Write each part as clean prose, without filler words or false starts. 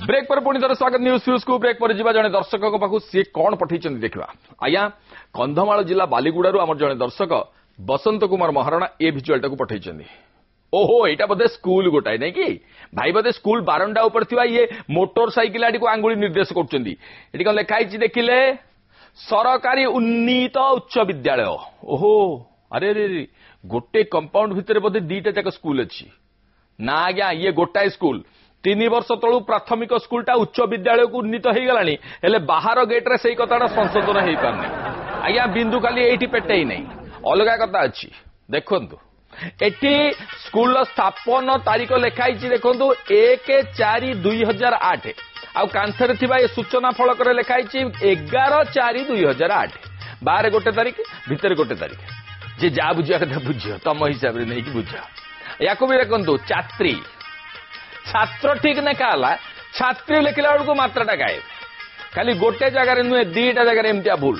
Break पर पुणी थोड़ा स्वागत न्यूज फ्यूज को ब्रेक पर जीवा जने दर्शक पाखु सी कौन पठे देखा आज्ञा कंधमाल जिला बालीगुड़ारू आम जने दर्शक बसंत कुमार महाराणा ए भिजुआल टाक पठे ओहो यहाँ बोधे स्कूल गोटाए नहीं कि भाई बोधे स्कूल बारंडा उपर थिबा ये मोटरसाइकिल आड़ी को आंगुली निर्देश कर कौन लिखाई देखिले सरकारी उन्नीत उच्च विद्यालय ओहो अरे रे गोटे कंपाउंड भितर बोधे दीटा जाक स्कूल अच्छी ना आज्ञा ये गोटाए स्कूल 3 वर्ष तलू प्राथमिक स्कूलटा उच्च विद्यालय को उन्नीत हो गलानी हेले बाहर गेट्रे से कथाटा संशोधन हो पारनी आज्ञा बिंदु खाली एटी पेटे ही नहीं अलग कथा अच्छी देखु एटी स्कूल स्थापन तारीख लिखाई देखु 1/4/2008 आउ कांथरे थिबा ए सूचना फलक लिखाई 11/4/2008 बाहर गोटे तारीख भितर गोटे तारीख जे जा बुझा कथा बुझ तम हिसाब से नहीं बुझ या भी देखु छात्री छात्र ठीक लेखा छात्री लिखला बेलू मात्राटा गायब खाली गोटे जगार नुहे दीटा जगार एमतिया भूल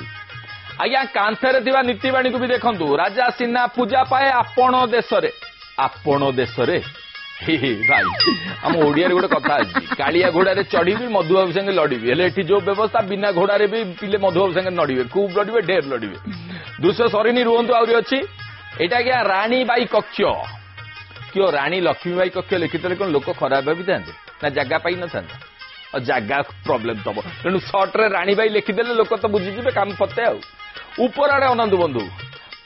आज्ञा कांथरे थिबा नीतिबाणी को भी देखंतु राजा सिन्हा पूजा पाए आपण देशरे भाई आम ओडिया गोटे कथा अच्छी कालिया घोड़े चढ़ी मधुबाबू संगे लड़ी हेले जो व्यवस्था बिना घोड़े भी पिले मधुबाबू संगे लड़े खूब लड़े ढेर लड़े दृश्य सरीनी रुहतु आहरी अच्छी यहाँ क्या राणी बाई कक्ष क्यों राणी लक्ष्मीबाई कक्ष लिखिते कौन लोक खराब भावी था ना जगह पाई न था जगह प्रोब्लेम तब तेणु सर्ट्रे राणीबाई लिखिदेले लोक तो बुझीजे काम पते आपर आड़े अनंतु बंधु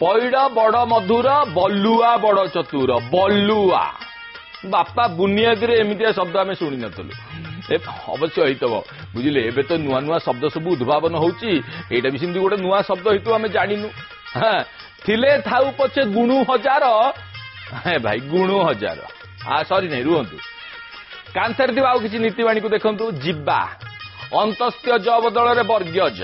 पैड़ बड़ मधुर बलुआ बड़ चतुर बलुआ बापा बुनियादी एमती शब्द आम शुणी नु अवश्य होइतब बुझिले एबे तो नुआ नुआ शब्द सब उद्भावन होउची एटा भी सिंधी गोटे नुआ शब्द होइतो आम जानिनु हां थिले थाउ पछे गुणु हजार भाई गुणु हजार सरी नहीं रुहतु कांथर थी किसी नीतिवाणी को देखु जीवा अंतस्त्य ज बदल वर्ग्य ज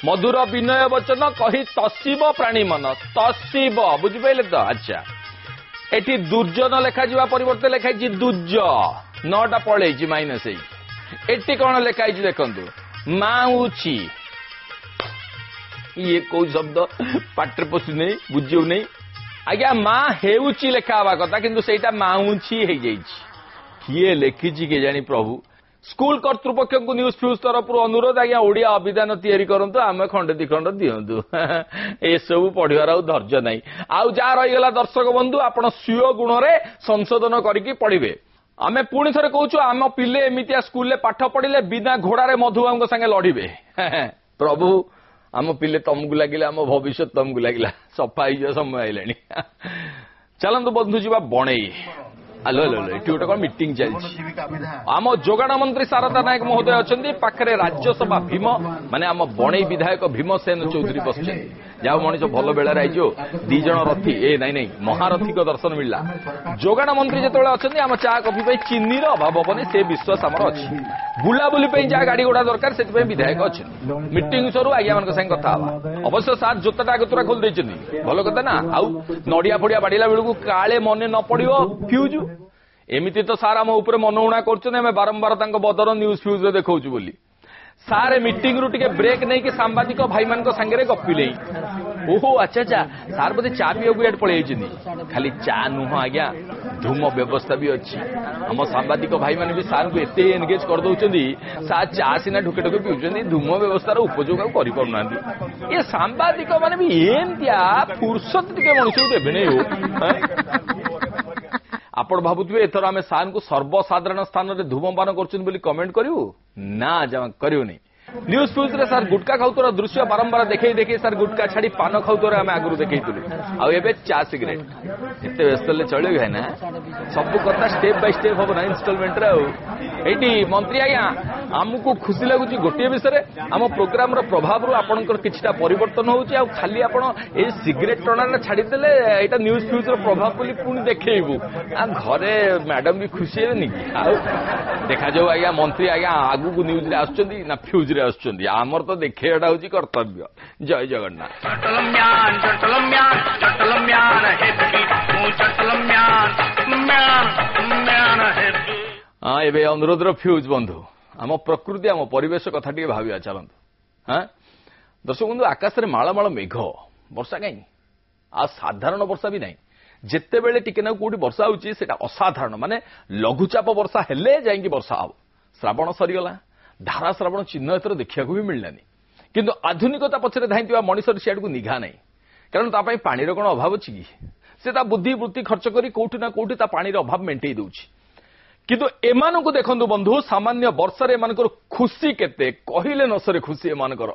मधुर विनय वचन कही तसीब प्राणी मन तसीब बुझिपारे तो अच्छा एटी दुर्जन लेखा जा परिवर्तन लिखाई दुर्ज 9टा पड़े माइनस एटी कौन लिखाई देखु माउची ये कौ शब्द पाटे पशु नहीं बुझे नहीं आज्ञा माँ हेउची लेखा हवा कथा किंतु सेटा माउची हो जाइए किए लिखी के जानी प्रभु स्कूल कर्तृपक्ष को न्यूज फ्यूज तरफ अनुरोध आज्ञा ओडिया अभिधान तैयारी करंतु आमे खंडे दिखंड दियंतु ए सब पढ़िवार आ धैर्य नहीं आउ जा रहीगला दर्शक बंधु आपण स्वीय गुण रे संशोधन करके पढ़िबे आमे पुणी थरे कहूछु आम पिले एमितिया स्कूल ले पाठ पढ़िले बिना घोड़ारे मधुबाबू संगे लड़िबे प्रभु आम पिले तमको लगिला आम भविष्य तमको लगिला सफा हो समय आइलानी चलतु बंधु जीवा बणई हेलो हेलो ये गोटे कौन मीटिंग चलती आम जोगाण मंत्री शारदा नायक महोदय अच्छा पाखे राज्यसभा भीम माने आम बणई विधायक भीमसेन चौधरी बसचे जाओ मनीष भल बेला आईज दीज रथी ए नाई नाई महारथी को दर्शन मिलला जोगाण मंत्री जो अच्छा आम चा कफी चीनी अभाव हेनी से विश्वास आमर अच्छी बुलाबुली जहाँ गाड़ी घोड़ा दरकार से विधायक अच्छे मीटिंग सरू आज्ञा मान संगे कथा अवश्य सार जोताटा आगतुरा खोल देते भल कथा ना आउ नड़िया फड़िया बाड़िला बेलू काले मन न पड़ो फ्यूज एमती तो सार आम उपर मनउणा कर बारंबार बदर न्यूज फ्यूज देखा बोली सारे मीटिंग रु टिके ब्रेक नहीं कि सांबादिक भाई मान संगे गपिले ओहो अच्छा अच्छा सार बोधे चा पीवाक इट पलि खाली चा नुह आज्ञा धूम व्यवस्था भी अच्छी आम सांबादिक भाई मैंने भी सार को एत एनगेज कर दौरान सार चा सीना ढुके ढुके पीछे धूम व्यवस्थार उपयोग करना ये सांबादिक मैंने भी एमतिया फुर्सत टे मनुष्य को देवे नहीं आपण भावुवे एथर आम सार को सर्वसाधारण स्थान में धूमपान कर कमेंट करूँ ना जमा करू नहीं न्यूज फ्यूज रे सार गुटका खाऊर दृश्य बारंबार देखे देखे सार गुटका छाड़ी पान खाऊर आम आगु देखु आए चा सिगरेट एत व्यस्त चलो है ना सब कथा स्टेप बाय स्टेप हम ना इनस्टलमेंट ये मंत्री आज्ञा आमको खुशी लगुच गोटे विषय आम प्रोग्राम प्रभाव आपंकर किछटा परिवर्तन हो खाली आप सिगरेट टना छाड़ीदे यहाँ न्यूज फ्यूज प्रभाव बोली पुणी देखू घरे मैडम भी खुशी है देखा जाऊ आज्ञा मंत्री आज्ञा आगू न्यूज ना फ्यूज आमर तो देखेटा हूँ कर्तव्य जय जगन्नाथ हाँ ए अनुरोध फ्यूज बंधु आम प्रकृति आम परिवेश कथा टे भाविया चलतु हाँ दर्शक बंधु आकाश में मालमाल मेघ वर्षा कहीं आ साधारण वर्षा भी नहीं जिते बेले टिके ना कोठी वर्षा होची सेटा असाधारण माने लघुचाप वर्षा हेले जाइंकी वर्षा हो ଶ୍ରାବଣ ସରିଗଲା, ଧାରା ଶ୍ରାବଣ ଚିହ୍ନ ଏଥର ଦେଖିବାକୁ ବି ମିଳିଲାନି। କିନ୍ତୁ ଆଧୁନିକତା ପଛରେ ଧାଇଁଥିବା ମଣିଷର ସିଆଡକୁ ନିଘା ନାହିଁ, କାରଣ ତା ପାଇଁ ପାଣିର କ'ଣ ଅଭାବ ଅଛି କି? ସେ ତା ବୁଦ୍ଧି ବୃତ୍ତି ଖର୍ଚ୍ଚ କରି କୋଉଠି ନା କୋଉଠି ତା ପାଣିର ଅଭାବ ମେଣ୍ଟେଇ ଦେଉଛି। କିନ୍ତୁ ଏମାନଙ୍କୁ ଦେଖନ୍ତୁ ବନ୍ଧୁ, ସାମାନ୍ୟ ବର୍ଷାରେ ଏମାନଙ୍କର ଖୁସି କେତେ, କହିଲେ ନ ସରେ ଖୁସି ଏମାନଙ୍କର।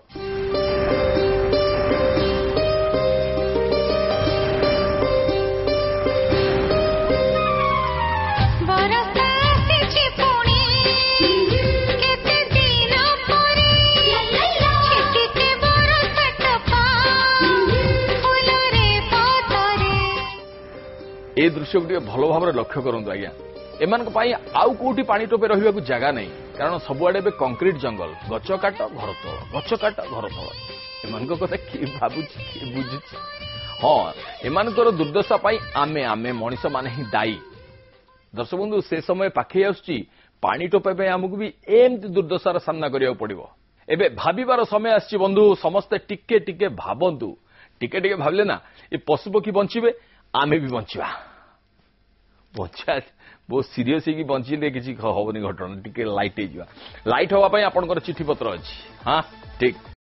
এই ଦୃଶ୍ୟକୁ ଟିକେ ଭଲ ଭାବରେ ଲକ୍ଷ୍ୟ କରନ୍ତୁ ଆଜ୍ଞା। ଏମାନଙ୍କ ପାଇଁ ଆଉ କୋଉଠି ପାଣି ଟୋପେ ରହିବାକୁ ଜାଗା ନାହିଁ, କାରଣ ସବୁଆଡେ ଏବେ କଂକ୍ରିଟ ଜଙ୍ଗଲ, ଗଛ କାଟ ଘର ତଳ, ଗଛ କାଟ ଘର ତଳ। ଏମାନଙ୍କ କଥା କିଏ ଭାବୁଛି, କିଏ ବୁଝୁଛି? ହଁ, ଏମାନଙ୍କର ଦୁର୍ଦ୍ଦଶା ପାଇଁ ଆମେ ମଣିଷମାନେ ହିଁ ଦାୟୀ। ଦର୍ଶକ ବନ୍ଧୁ, ସେ ସମୟ ପାଖେଇ ଆସୁଛି, ପାଣି ଟୋପେ ପାଇଁ ଆମକୁ ବି ଏମିତି ଦୁର୍ଦ୍ଦଶାର ସାମ୍ନା କରିବାକୁ ପଡିବ। ଏବେ ଭାବିବାର ସମୟ ଆସିଛି ବନ୍ଧୁ, ସମସ୍ତେ ଟିକେ ଟିକେ ଭାବନ୍ତୁ। ଟିକେ ଟିକେ ଭାବିଲେ ନା ଏ ପଶୁପକ୍ଷୀ ବଞ୍ଚିବେ, ଆମେ ବି ବଞ୍ଚିବା। ବଞ୍ଚିବା ବହୁତ ସିରିୟସ୍ ହେଇକି ବଞ୍ଚିଲେ କିଛି ହବନି ଘଟଣା, ଟିକେ ଲାଇଟ୍ ହେଇଯିବା। ଲାଇଟ୍ ହବା ପାଇଁ ଆପଣଙ୍କର ଚିଠି ପତ୍ର ଅଛି। ହଁ ଠିକ।